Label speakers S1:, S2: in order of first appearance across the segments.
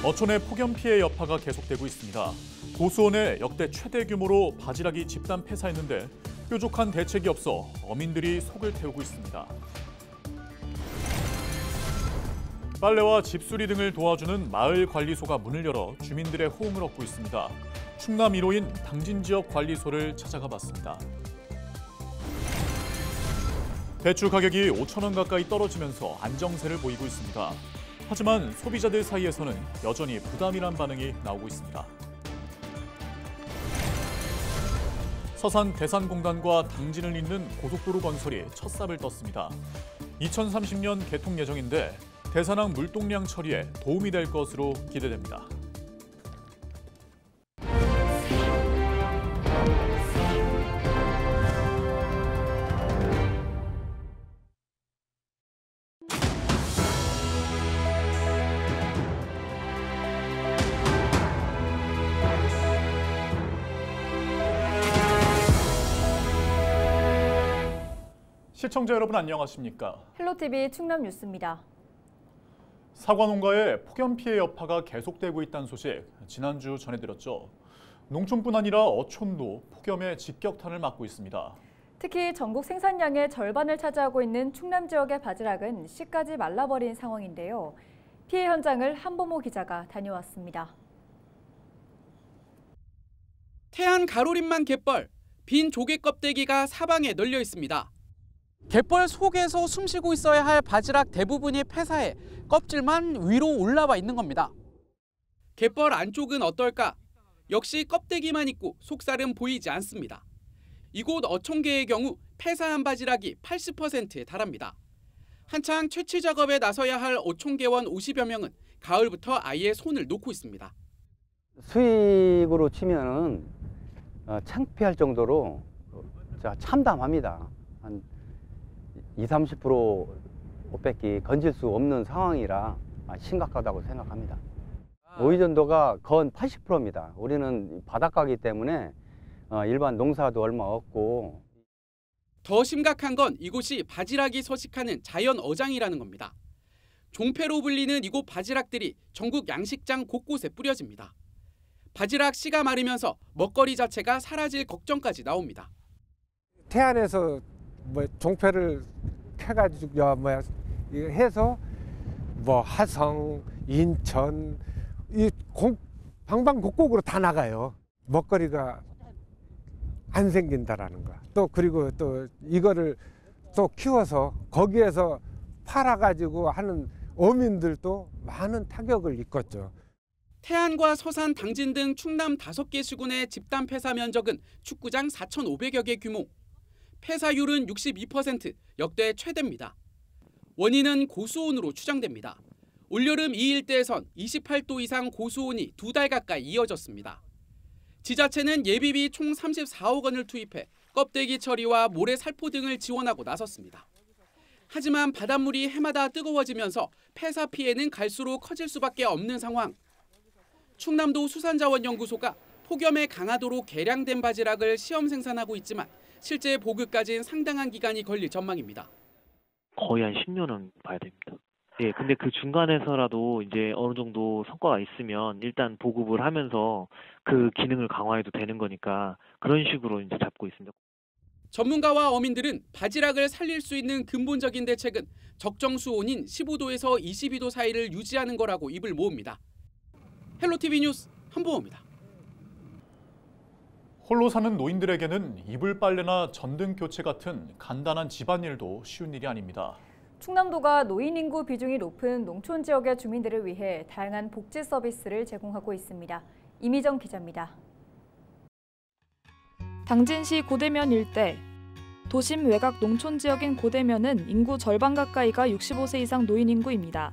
S1: 어촌의 폭염 피해 여파가 계속되고 있습니다. 고수원에 역대 최대 규모로 바지락이 집단 폐사했는데 뾰족한 대책이 없어 어민들이 속을 태우고 있습니다. 빨래와 집수리 등을 도와주는 마을관리소가 문을 열어 주민들의 호응을 얻고 있습니다. 충남 1호인 당진 지역 관리소를 찾아가 봤습니다. 배추 가격이 5천 원 가까이 떨어지면서 안정세를 보이고 있습니다. 하지만 소비자들 사이에서는 여전히 부담이란 반응이 나오고 있습니다. 서산 대산공단과 당진을 잇는 고속도로 건설이 첫 삽을 떴습니다. 2030년 개통 예정인데 대산항 물동량 처리에 도움이 될 것으로 기대됩니다. 시청자 여러분 안녕하십니까?
S2: 헬로티비 충남 뉴스입니다.
S1: 사과 농가의 폭염 피해 여파가 계속되고 있다는 소식 지난주 전해드렸죠. 농촌뿐 아니라 어촌도 폭염의 직격탄을 맞고 있습니다.
S2: 특히 전국 생산량의 절반을 차지하고 있는 충남 지역의 바지락은 씨까지 말라버린 상황인데요. 피해 현장을 한보모 기자가 다녀왔습니다.
S3: 태안 가로림만 갯벌, 빈 조개 껍데기가 사방에 널려 있습니다. 갯벌 속에서 숨쉬고 있어야 할 바지락 대부분이 폐사해 껍질만 위로 올라와 있는 겁니다. 갯벌 안쪽은 어떨까? 역시 껍데기만 있고 속살은 보이지 않습니다. 이곳 어촌계의 경우 폐사한 바지락이 80%에 달합니다. 한창 채취 작업에 나서야 할 어촌계원 50여 명은 가을부터 아예 손을 놓고 있습니다.
S4: 수익으로 치면은 창피할 정도로 참담합니다. 한 20~30% 옷밖에 건질 수 없는 상황이라 심각하다고 생각합니다. 오이전도가 건 80%입니다. 우리는 바닷가이기 때문에 일반 농사도 얼마 없고.
S3: 더 심각한 건 이곳이 바지락이 서식하는 자연 어장이라는 겁니다. 종패로 불리는 이곳 바지락들이 전국 양식장 곳곳에 뿌려집니다. 바지락 씨가 마르면서 먹거리 자체가 사라질 걱정까지 나옵니다.
S5: 태안에서 종패를 캐가지고 해서 하성, 인천 방방곡곡으로 다 나가요. 먹거리가 안 생긴다라는 거. 또 그리고 또 이거를 또 키워서 거기에서 팔아가지고 하는 어민들도 많은 타격을 입었죠.
S3: 태안과 서산, 당진 등 충남 5개 시군의 집단 폐사 면적은 축구장 4,500여 개 규모. 폐사율은 62%, 역대 최대입니다. 원인은 고수온으로 추정됩니다. 올여름 이 일대에선 28도 이상 고수온이 2달 가까이 이어졌습니다. 지자체는 예비비 총 34억 원을 투입해 껍데기 처리와 모래 살포 등을 지원하고 나섰습니다. 하지만 바닷물이 해마다 뜨거워지면서 폐사 피해는 갈수록 커질 수밖에 없는 상황. 충남도 수산자원연구소가 폭염의 강하도로 개량된 바지락을 시험 생산하고 있지만 실제 보급까지는 상당한 기간이 걸릴 전망입니다.
S6: 거의 한 10년은 봐야 됩니다. 예, 근데 그 중간에서라도 이제 어느 정도 성과가 있으면 일단 보급을 하면서 그 기능을 강화해도 되는 거니까 그런 식으로 이제 잡고 있습니다.
S3: 전문가와 어민들은 바지락을 살릴 수 있는 근본적인 대책은 적정 수온인 15도에서 22도 사이를 유지하는 거라고 입을 모읍니다. 헬로티비 뉴스 한보호입니다.
S1: 홀로 사는 노인들에게는 이불 빨래나 전등 교체 같은 간단한 집안일도 쉬운 일이 아닙니다.
S2: 충남도가 노인 인구 비중이 높은 농촌 지역의 주민들을 위해 다양한 복지 서비스를 제공하고 있습니다. 이미정 기자입니다.
S7: 당진시 고대면 일대. 도심 외곽 농촌 지역인 고대면은 인구 절반 가까이가 65세 이상 노인 인구입니다.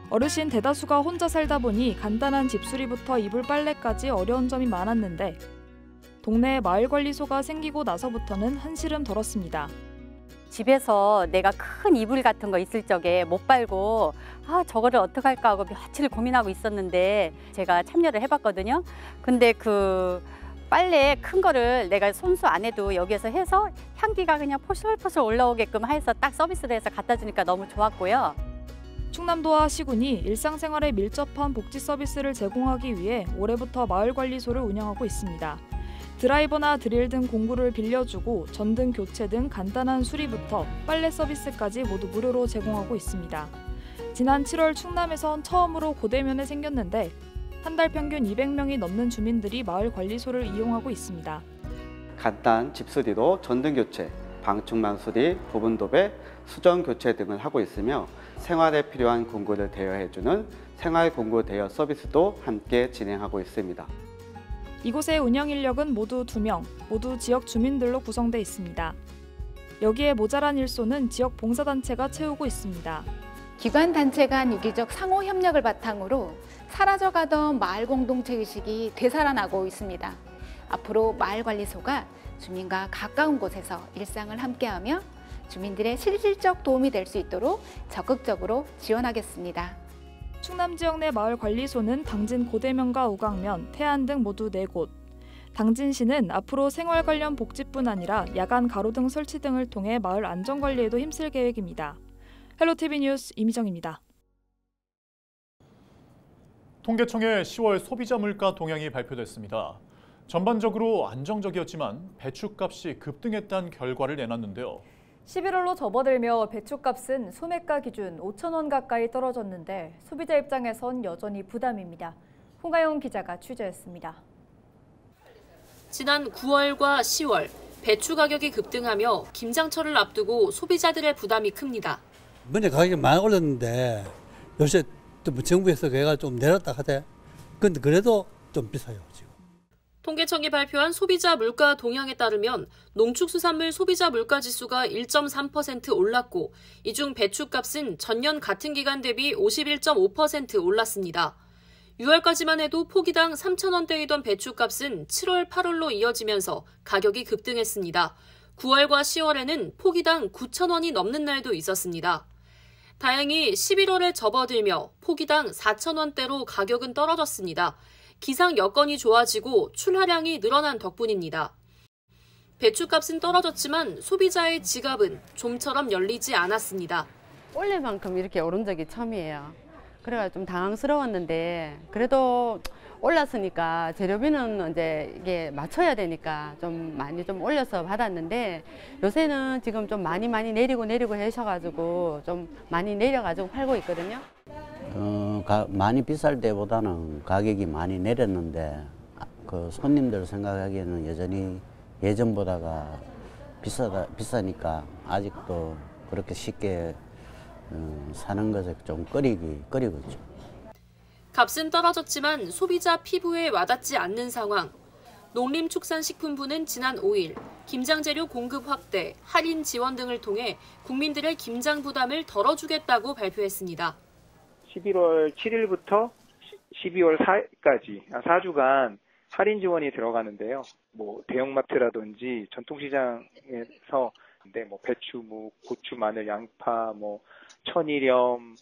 S7: 어르신 대다수가 혼자 살다 보니 간단한 집수리부터 이불 빨래까지 어려운 점이 많았는데 동네에 마을관리소가 생기고 나서부터는 한시름 덜었습니다.
S8: 집에서 내가 큰 이불 같은 거 있을 적에 못 빨고 저거를 어떡할까 하고 며칠 고민하고 있었는데 제가 참여를 해봤거든요. 근데 그 빨래 큰 거를 내가 손수 안 해도 여기에서 해서 향기가 그냥 포슬포슬 올라오게끔 해서 딱 서비스를 해서 갖다 주니까 너무 좋았고요.
S7: 충남도와 시군이 일상생활에 밀접한 복지 서비스를 제공하기 위해 올해부터 마을관리소를 운영하고 있습니다. 드라이버나 드릴 등 공구를 빌려주고 전등 교체 등 간단한 수리부터 빨래 서비스까지 모두 무료로 제공하고 있습니다. 지난 7월 충남에선 처음으로 고대면에 생겼는데 한 달 평균 200명이 넘는 주민들이 마을관리소를 이용하고 있습니다.
S9: 간단 집수리로 전등 교체, 방충망 수리, 부분 도배, 수전 교체 등을 하고 있으며 생활에 필요한 공구를 대여해주는 생활 공구 대여 서비스도 함께 진행하고 있습니다.
S7: 이곳의 운영 인력은 모두 2명, 모두 지역 주민들로 구성돼 있습니다. 여기에 모자란 일손은 지역 봉사단체가 채우고 있습니다.
S10: 기관 단체 간 유기적 상호 협력을 바탕으로 사라져가던 마을 공동체 의식이 되살아나고 있습니다. 앞으로 마을관리소가 주민과 가까운 곳에서 일상을 함께하며 주민들의 실질적 도움이 될 수 있도록 적극적으로 지원하겠습니다.
S7: 충남 지역 내 마을관리소는 당진 고대면과 우강면, 태안 등 모두 4곳. 당진시는 앞으로 생활 관련 복지뿐 아니라 야간 가로등 설치 등을 통해 마을 안전관리에도 힘쓸 계획입니다. 헬로티비 뉴스 이미정입니다.
S1: 통계청의 10월 소비자 물가 동향이 발표됐습니다. 전반적으로 안정적이었지만 배추값이 급등했다는 결과를 내놨는데요.
S2: 11월로 접어들며 배추값은 소매가 기준 5,000원 가까이 떨어졌는데 소비자 입장에선 여전히 부담입니다. 홍아영 기자가 취재했습니다.
S11: 지난 9월과 10월 배추 가격이 급등하며 김장철을 앞두고 소비자들의 부담이 큽니다.
S12: 먼저 가격이 많이 올랐는데 요새 또 정부에서 걔가 좀 내렸다 하대. 근데 그래도 좀 비싸요 지금.
S11: 통계청이 발표한 소비자 물가 동향에 따르면 농축수산물 소비자 물가지수가 1.3% 올랐고 이 중 배추값은 전년 같은 기간 대비 51.5% 올랐습니다. 6월까지만 해도 포기당 3,000원대이던 배추값은 7월, 8월로 이어지면서 가격이 급등했습니다. 9월과 10월에는 포기당 9,000원이 넘는 날도 있었습니다. 다행히 11월에 접어들며 포기당 4,000원대로 가격은 떨어졌습니다. 기상 여건이 좋아지고 출하량이 늘어난 덕분입니다. 배추값은 떨어졌지만 소비자의 지갑은 좀처럼 열리지 않았습니다.
S8: 올해만큼 이렇게 오른 적이 처음이에요. 그래가지고 좀 당황스러웠는데 그래도 올랐으니까 재료비는 이제 이게 맞춰야 되니까 좀 많이 좀 올려서 받았는데 요새는 지금 좀 많이 내리고 하셔가지고 좀 많이 내려가지고 팔고 있거든요.
S4: 많이 비쌀 때보다는 가격이 많이 내렸는데 그 손님들 생각하기에는 여전히 예전보다가 비싸니까 아직도 그렇게 쉽게 사는 것에 좀 꺼리고 있죠.
S11: 값은 떨어졌지만 소비자 피부에 와닿지 않는 상황. 농림축산식품부는 지난 5일 김장재료 공급 확대, 할인 지원 등을 통해 국민들의 김장 부담을 덜어주겠다고 발표했습니다.
S13: 11월 7일부터 12월 4일까지 4주간 할인 지원이 들어가는데요. 대형마트라든지 전통시장에서 배추, 고추, 마늘, 양파, 천일염,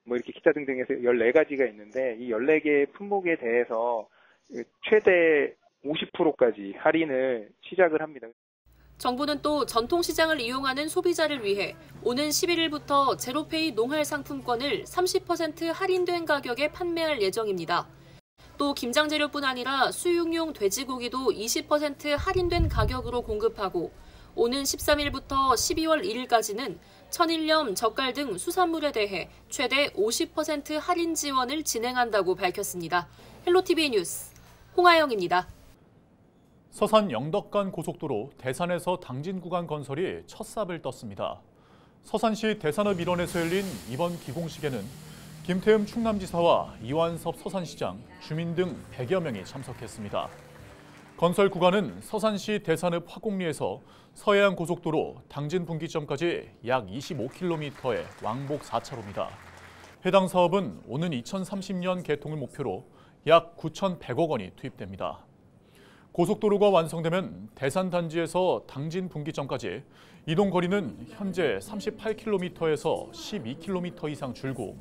S13: 이렇게 기타 등등해서 14가지가 있는데 이 14개 품목에 대해서 최대 50%까지 할인을 시작을 합니다.
S11: 정부는 또 전통시장을 이용하는 소비자를 위해 오는 11일부터 제로페이 농활 상품권을 30% 할인된 가격에 판매할 예정입니다. 또 김장재료뿐 아니라 수육용 돼지고기도 20% 할인된 가격으로 공급하고 오는 13일부터 12월 1일까지는 천일염, 젓갈 등 수산물에 대해 최대 50% 할인 지원을 진행한다고 밝혔습니다. 헬로티비 뉴스 홍아영입니다.
S1: 서산 영덕간 고속도로 대산에서 당진 구간 건설이 첫 삽을 떴습니다. 서산시 대산읍 일원에서 열린 이번 기공식에는 김태흠 충남지사와 이완섭 서산시장, 주민 등 100여 명이 참석했습니다. 건설 구간은 서산시 대산읍 화곡리에서 서해안 고속도로 당진 분기점까지 약 25km의 왕복 4차로입니다. 해당 사업은 오는 2030년 개통을 목표로 약 9,100억 원이 투입됩니다. 고속도로가 완성되면 대산 단지에서 당진 분기점까지 이동 거리는 현재 38km에서 12km 이상 줄고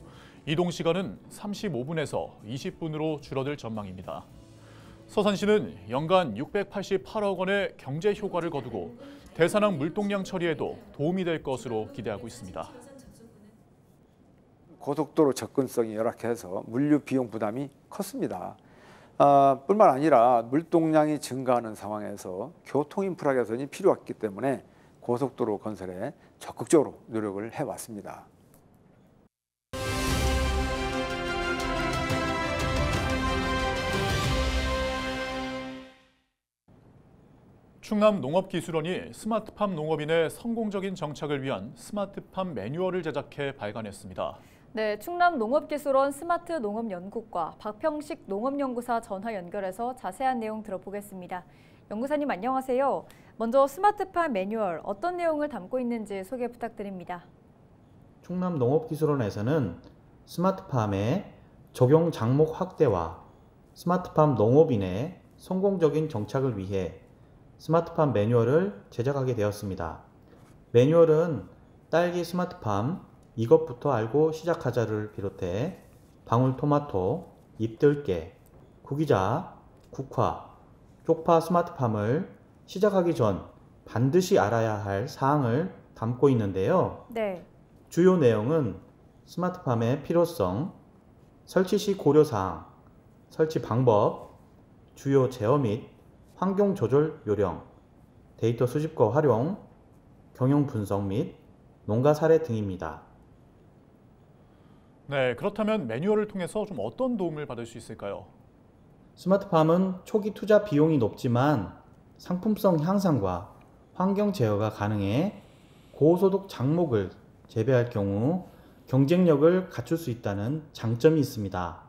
S1: 이동 시간은 35분에서 20분으로 줄어들 전망입니다. 서산시는 연간 688억 원의 경제 효과를 거두고 대산항 물동량 처리에도 도움이 될 것으로 기대하고 있습니다.
S14: 고속도로 접근성이 열악해서 물류 비용 부담이 컸습니다. 뿐만 아니라 물동량이 증가하는 상황에서 교통 인프라 개선이 필요했기 때문에 고속도로 건설에 적극적으로 노력을 해왔습니다.
S1: 충남농업기술원이 스마트팜 농업인의 성공적인 정착을 위한 스마트팜 매뉴얼을 제작해 발간했습니다.
S2: 네, 충남농업기술원 스마트농업연구과 박평식 농업연구사 전화 연결해서 자세한 내용 들어보겠습니다. 연구사님 안녕하세요. 먼저 스마트팜 매뉴얼 어떤 내용을 담고 있는지 소개 부탁드립니다.
S15: 충남농업기술원에서는 스마트팜의 적용 장목 확대와 스마트팜 농업인의 성공적인 정착을 위해 스마트팜 매뉴얼을 제작하게 되었습니다. 매뉴얼은 딸기 스마트팜 이것부터 알고 시작하자를 비롯해 방울토마토, 잎들깨, 구기자, 국화, 쪽파 스마트팜을 시작하기 전 반드시 알아야 할 사항을 담고 있는데요.
S2: 네.
S15: 주요 내용은 스마트팜의 필요성, 설치 시 고려사항, 설치 방법, 주요 제어 및 환경 조절 요령, 데이터 수집과 활용, 경영 분석 및 농가 사례 등입니다.
S1: 네, 그렇다면 매뉴얼을 통해서 좀 어떤 도움을 받을 수 있을까요?
S15: 스마트팜은 초기 투자 비용이 높지만 상품성 향상과 환경 제어가 가능해 고소득 작목을 재배할 경우 경쟁력을 갖출 수 있다는 장점이 있습니다.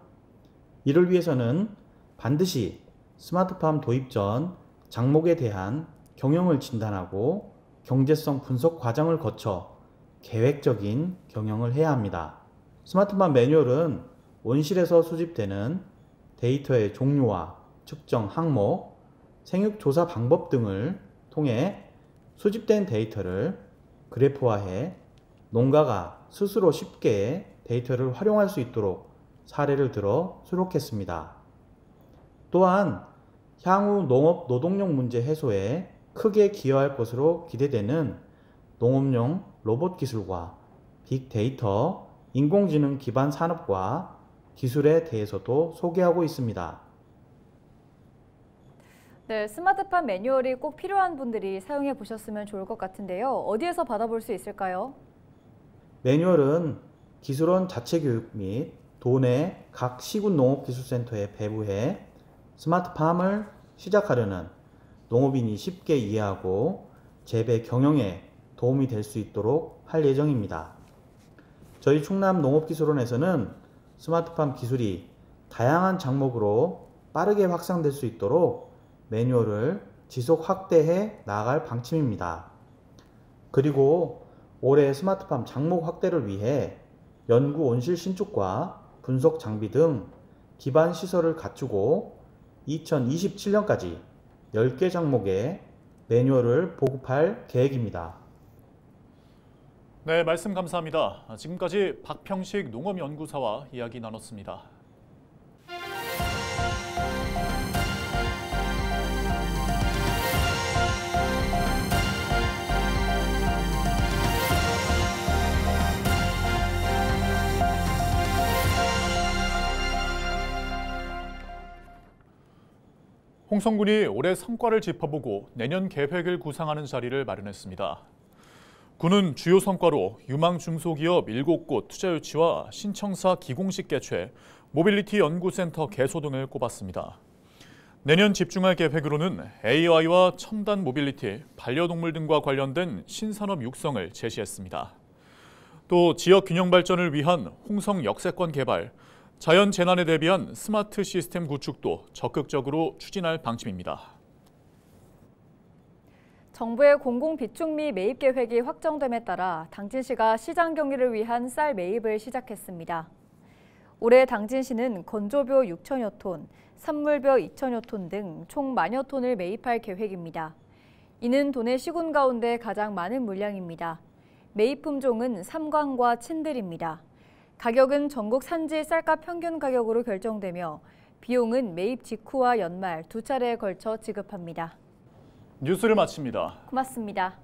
S15: 이를 위해서는 반드시 스마트팜 도입 전 작목에 대한 경영을 진단하고 경제성 분석 과정을 거쳐 계획적인 경영을 해야 합니다. 스마트팜 매뉴얼은 온실에서 수집되는 데이터의 종류와 측정 항목, 생육 조사 방법 등을 통해 수집된 데이터를 그래프화해 농가가 스스로 쉽게 데이터를 활용할 수 있도록 사례를 들어 수록했습니다. 또한 향후 농업 노동력 문제 해소에 크게 기여할 것으로 기대되는 농업용 로봇 기술과 빅데이터, 인공지능 기반 산업과 기술에 대해서도 소개하고 있습니다.
S2: 네, 스마트팜 매뉴얼이 꼭 필요한 분들이 사용해 보셨으면 좋을 것 같은데요. 어디에서 받아볼 수 있을까요?
S15: 매뉴얼은 기술원 자체 교육 및 도내 각 시군 농업기술센터에 배부해 스마트팜을 시작하려는 농업인이 쉽게 이해하고 재배 경영에 도움이 될 수 있도록 할 예정입니다. 저희 충남농업기술원에서는 스마트팜 기술이 다양한 작목으로 빠르게 확산될 수 있도록 매뉴얼을 지속 확대해 나아갈 방침입니다. 그리고 올해 스마트팜 작목 확대를 위해 연구 온실 신축과 분석 장비 등 기반 시설을 갖추고 2027년까지 10개 작목의 매뉴얼을 보급할 계획입니다.
S1: 네, 말씀 감사합니다. 지금까지 박평식 농업연구사와 이야기 나눴습니다. 홍성군이 올해 성과를 짚어보고 내년 계획을 구상하는 자리를 마련했습니다. 군은 주요 성과로 유망 중소기업 7곳 투자 유치와 신청사 기공식 개최, 모빌리티 연구센터 개소 등을 꼽았습니다. 내년 집중할 계획으로는 AI와 첨단 모빌리티, 반려동물 등과 관련된 신산업 육성을 제시했습니다. 또 지역 균형 발전을 위한 홍성 역세권 개발, 자연 재난에 대비한 스마트 시스템 구축도 적극적으로 추진할 방침입니다.
S2: 정부의 공공비축미 매입 계획이 확정됨에 따라 당진시가 시장 경기를 위한 쌀 매입을 시작했습니다. 올해 당진시는 건조벼 6천여 톤, 산물벼 2천여 톤 등 총 10,000여 톤을 매입할 계획입니다. 이는 도내 시군 가운데 가장 많은 물량입니다. 매입 품종은 삼광과 친들입니다. 가격은 전국 산지 쌀값 평균 가격으로 결정되며 비용은 매입 직후와 연말 두 차례에 걸쳐 지급합니다.
S1: 뉴스를 마칩니다.
S2: 고맙습니다.